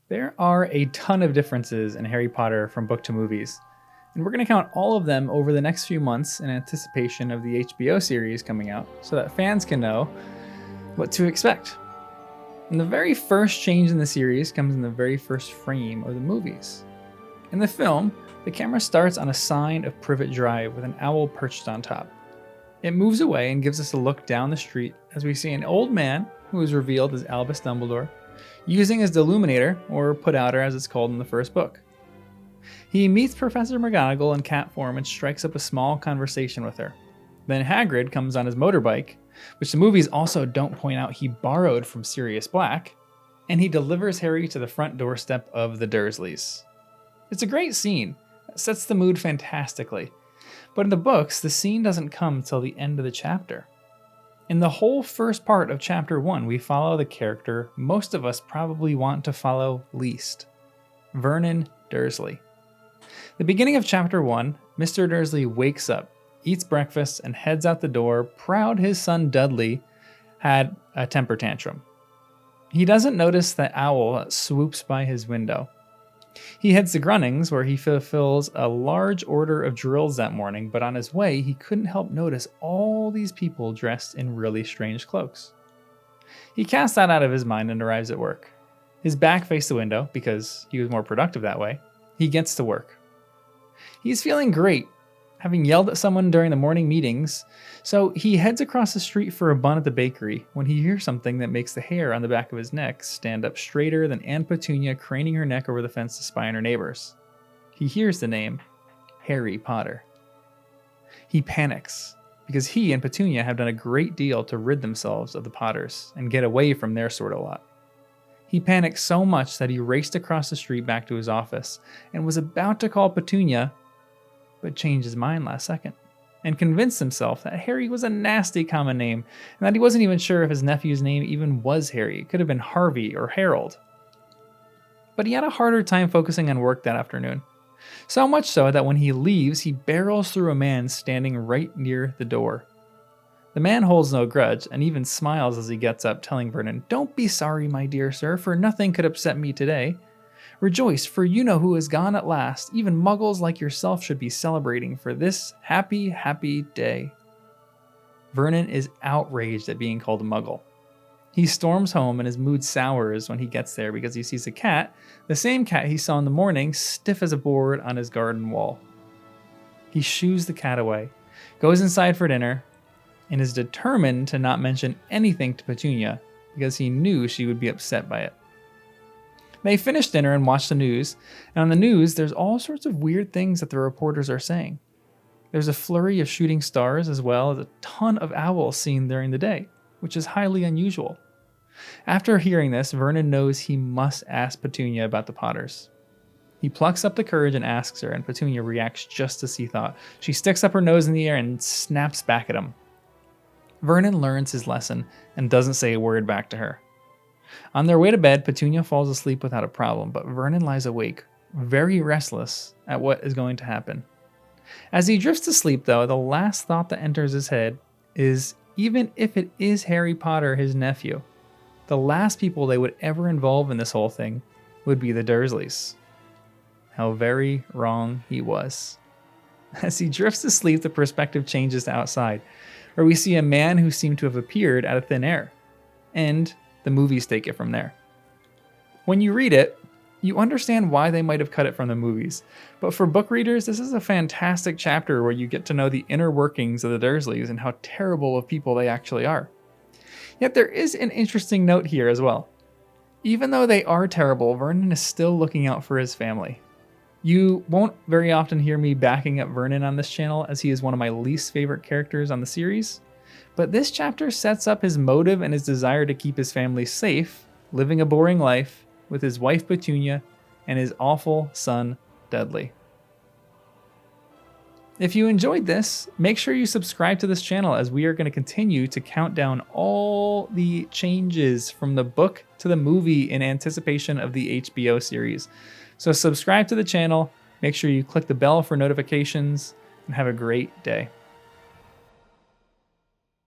There are a ton of differences in Harry Potter from book to movies, and we're going to count all of them over the next few months in anticipation of the HBO series coming out so that fans can know what to expect. And the very first change in the series comes in the very first frame of the movies. In the film, the camera starts on a sign of Privet Drive with an owl perched on top. It moves away and gives us a look down the street as we see an old man, who is revealed as Albus Dumbledore, using his Deluminator, or Put-Outer as it's called in the first book. He meets Professor McGonagall in cat form and strikes up a small conversation with her. Then Hagrid comes on his motorbike, which the movies also don't point out he borrowed from Sirius Black, and he delivers Harry to the front doorstep of the Dursleys. It's a great scene. It sets the mood fantastically. But in the books, the scene doesn't come till the end of the chapter. In the whole first part of chapter 1, we follow the character most of us probably want to follow least, Vernon Dursley. The beginning of chapter 1, Mr. Dursley wakes up, eats breakfast, and heads out the door, proud his son Dudley had a temper tantrum. He doesn't notice the owl that swoops by his window. He heads to Grunnings, where he fulfills a large order of drills that morning, but on his way, he couldn't help notice all these people dressed in really strange cloaks. He casts that out of his mind and arrives at work. His back faced the window, because he was more productive that way. He gets to work. He's feeling great, having yelled at someone during the morning meetings, so he heads across the street for a bun at the bakery when he hears something that makes the hair on the back of his neck stand up straighter than Aunt Petunia craning her neck over the fence to spy on her neighbors. He hears the name, Harry Potter. He panics, because he and Petunia have done a great deal to rid themselves of the Potters and get away from their sort of lot. He panicked so much that he raced across the street back to his office and was about to call Petunia, but changed his mind last second and convinced himself that Harry was a nasty common name and that he wasn't even sure if his nephew's name even was Harry. It could have been Harvey or Harold. But he had a harder time focusing on work that afternoon. So much so that when he leaves, he barrels through a man standing right near the door. The man holds no grudge and even smiles as he gets up, telling Vernon, "Don't be sorry, my dear sir, for nothing could upset me today. Rejoice, for you know who is gone at last. Even muggles like yourself should be celebrating for this happy, happy day." Vernon is outraged at being called a muggle. He storms home and his mood sours when he gets there because he sees a cat, the same cat he saw in the morning, stiff as a board on his garden wall. He shoos the cat away, goes inside for dinner, and is determined to not mention anything to Petunia because he knew she would be upset by it. They finish dinner and watch the news, and on the news, there's all sorts of weird things that the reporters are saying. There's a flurry of shooting stars as well as a ton of owls seen during the day, which is highly unusual. After hearing this, Vernon knows he must ask Petunia about the Potters. He plucks up the courage and asks her, and Petunia reacts just as he thought. She sticks up her nose in the air and snaps back at him. Vernon learns his lesson and doesn't say a word back to her. On their way to bed, Petunia falls asleep without a problem, but Vernon lies awake, very restless at what is going to happen. As he drifts to sleep, though, the last thought that enters his head is, even if it is Harry Potter, his nephew, the last people they would ever involve in this whole thing would be the Dursleys. How very wrong he was. As he drifts to sleep, the perspective changes to outside, where we see a man who seemed to have appeared out of thin air. And the movies take it from there. When you read it, you understand why they might have cut it from the movies. But for book readers, this is a fantastic chapter where you get to know the inner workings of the Dursleys and how terrible of people they actually are. Yet there is an interesting note here as well. Even though they are terrible, Vernon is still looking out for his family. You won't very often hear me backing up Vernon on this channel, as he is one of my least favorite characters on the series. But this chapter sets up his motive and his desire to keep his family safe, living a boring life with his wife Petunia and his awful son Dudley. If you enjoyed this, make sure you subscribe to this channel, as we are going to continue to count down all the changes from the book to the movie in anticipation of the HBO series. So subscribe to the channel, make sure you click the bell for notifications, and have a great day.